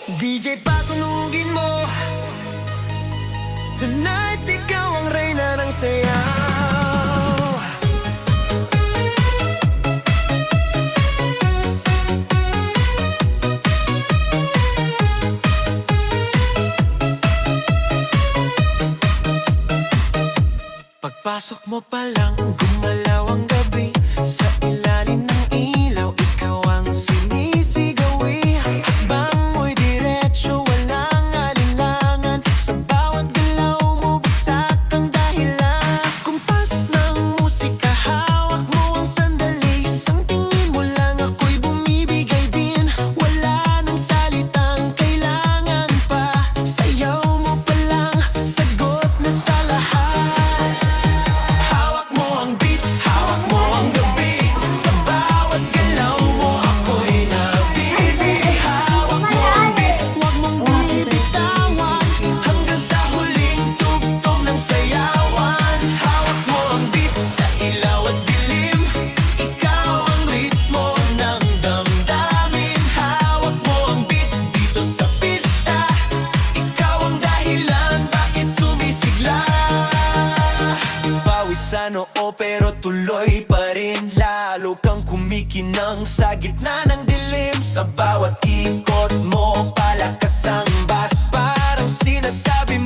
DJ patunugin mo. Tonight, ikaw ang reyna ng sayaw. Pagpasok mo pa lang, gumalaw ang gabi. Sa ilalim ng ilaw, ikaw ang sinisigawi. Hakbang mo'y diretso, walang alinlangan. Sa bawat galaw mo, bagsak ang dahilan. Kumpas ng musika, hawak mo ang sandali. Isang tingin mo lang, ako'y bumibigay din. Wala nang salitang kailangan pa. Sayaw mo pa lang, sagot na sa lahat. Hawak mo ang beat, hawak mo ang gabi. Sa bawat galaw mo, ako'y nabibig. Hawak mo ang beat, huwag mong bibitawan. Hanggang sa huling tugtog ng sayawan. Hawak mo ang beat, sa ilaw at dilim. Ikaw ang ritmo ng damdamin. Hawak mo ang beat, dito sa pista. Ikaw ang dahilan, bakit sumisigla. Pawis sa noo pero tuloy pa rin. Lalo kang kumikinang sa gitna ng dilim. Sa bawat ikot mo, palakas ang bass. Parang sinasabi